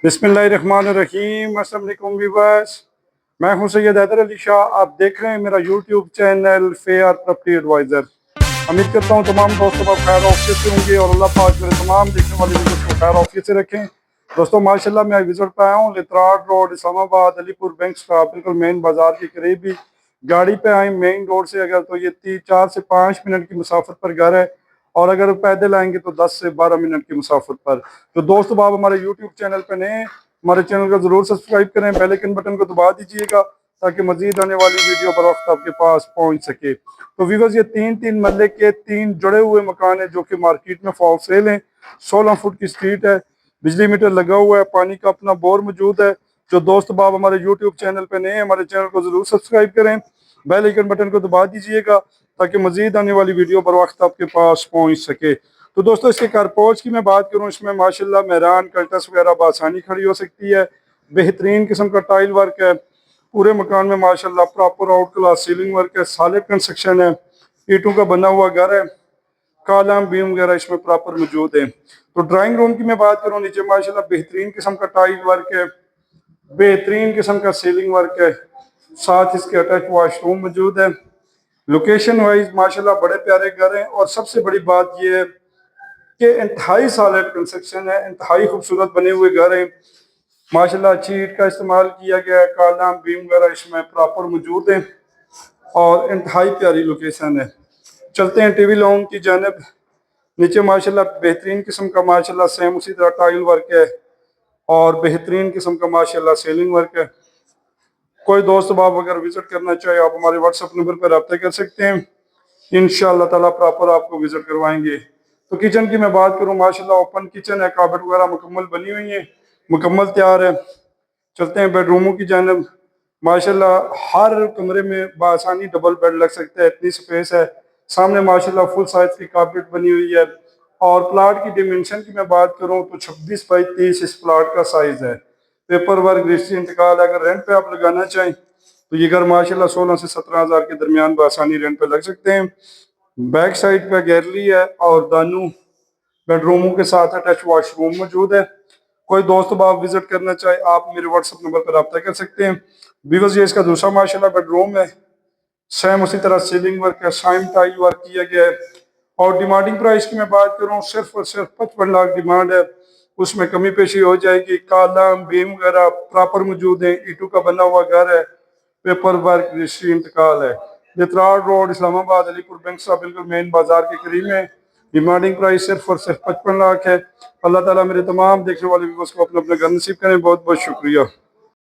बिस्मिल्लाहिर्रहमानिर्रहीम। अस्सलाम वालेकुम व्यूअर्स, मैं हूं सैयद हैदर अली शाह। आप देख रहे हैं मेरा YouTube channel Fair Property Advisor. उम्मीद करता हूं तमाम दोस्तों का खैर ऑफिस से होंगे और अल्लाह पाक मेरे तमाम देखने वाले वीडियोस को खैर ऑफिस से रखें। दोस्तों माशाल्लाह मैं विजिट पे आया हूँ लितराड road, Islamabad, Alipur bank stop, बिल्कुल मेन बाजार के करीब ही। गाड़ी पे आए मेन रोड से अगर तो ये 4 से 5 मिनट की मुसाफत पर घर है, और अगर पैदल आएंगे तो 10 से 12 मिनट की मुसाफत पर। तो दोस्तों आप हमारे यूट्यूब चैनल पर नए, हमारे चैनल को जरूर सब्सक्राइब करें, बेल आइकन बटन को दबा दीजिएगा ताकि मजीद आने वाली वीडियो बर वक्त आपके पास पहुंच सके। तो व्यूअर्स, ये 3 मरले के 3 जुड़े हुए मकान है जो कि मार्केट में फॉर सेल हैं। 16 फुट की स्ट्रीट है, बिजली मीटर लगा हुआ है, पानी का अपना बोर मौजूद है। जो दोस्त बाब हमारे यूट्यूब चैनल पे नए हैं, हमारे चैनल को जरूर सब्सक्राइब करें, बेल आइकन बटन को दबा दीजिएगा ताकि मजीद आने वाली वीडियो बर वक्त आपके पास पहुंच सके। तो दोस्तों इसके कारपोच की मैं बात करूं, इसमें माशाल्लाह मेहरान कर्टस वगैरह बआसानी खड़ी हो सकती है। बेहतरीन किस्म का टाइल वर्क है पूरे मकान में माशाल्लाह, proper out class ceiling work है, सॉलिड कंस्ट्रक्शन है, ईंटों का बना हुआ घर है, कॉलम बीम वगैरह इसमें प्रॉपर मौजूद है। तो ड्राइंग रूम की मैं बात करूं, नीचे माशाल्लाह बेहतरीन किस्म का टाइल वर्क है, बेहतरीन किस्म का सीलिंग वर्क है, साथ इसके अटैच वॉशरूम मौजूद है। लोकेशन वाइज माशाल्लाह बड़े प्यारे घर हैं, और सबसे बड़ी बात यह है कि इंतहाई सॉलिड कंस्ट्रक्शन है, इंतहाई खूबसूरत बने हुए घर हैं माशाल्लाह। अच्छी ईंट का इस्तेमाल किया गया है, कॉलम बीम वगैरह इसमें प्रॉपर मौजूद है, और इंतहाई प्यारी लोकेशन है। चलते हैं टीवी लॉन्ग की जानब। नीचे माशाल्लाह बेहतरीन किस्म का माशाल्लाह सेम उसी तरह टाइल वर्क है, और बेहतरीन किस्म का माशाल्लाह सीलिंग वर्क है। कोई दोस्त बाब अगर विजिट करना चाहे आप हमारे व्हाट्सएप नंबर पर रब्ता कर सकते हैं, इंशाअल्लाह ताला प्रॉपर आपको विजिट करवाएंगे। तो किचन की मैं बात करूं, माशाल्लाह ओपन किचन है, कार्पेट वगैरह मुकम्मल बनी हुई है, मुकम्मल तैयार है। चलते हैं बेडरूमों की जानब। माशाल्लाह हर कमरे में बआसानी डबल बेड लग सकता है, इतनी स्पेस है। सामने माशाल्लाह फुल साइज की कार्पेट बनी हुई है। और प्लाट की डिमेंशन की मैं बात करूं तो 26 बाई 30 इस प्लाट का साइज है। पेपर वर्क रजिस्ट्री इंतकाल, अगर रेंट पे आप लगाना चाहें तो ये घर माशाल्लाह 16 से 17 हज़ार के दरमियान बआसानी रेंट पे लग सकते हैं। बैक साइड पे गैलरी है और दानू बेडरूमों के साथ अटैच वॉशरूम मौजूद है। कोई दोस्त बाप विजिट करना चाहे आप मेरे व्हाट्सएप नंबर पर रब्ता कर सकते हैं। व्यूअर्स, ये इसका दूसरा माशाल्लाह बेडरूम है, सेम उसी तरह सीलिंग वर्क है, साइम टाइल वर्क किया गया है। और डिमांडिंग प्राइस की मैं बात करूँ, सिर्फ और सिर्फ 55 लाख डिमांड है, उसमें कमी पेशी हो जाएगी। कॉलम बीम वगैरह प्रॉपर मौजूद है, ईंटों का बना हुआ घर है, पेपर वर्क रजिस्ट्री इंतकाल है। लितराड रोड, इस्लामाबाद, अलीपुर बैंक साहब, बिल्कुल मेन बाजार के करीब में। डिमांडिंग प्राइस सिर्फ और सिर्फ 55 लाख है। अल्लाह ताला मेरे तमाम देखने वाले व्यूअर्स को अपना अपना घर नसीब करें। बहुत बहुत शुक्रिया।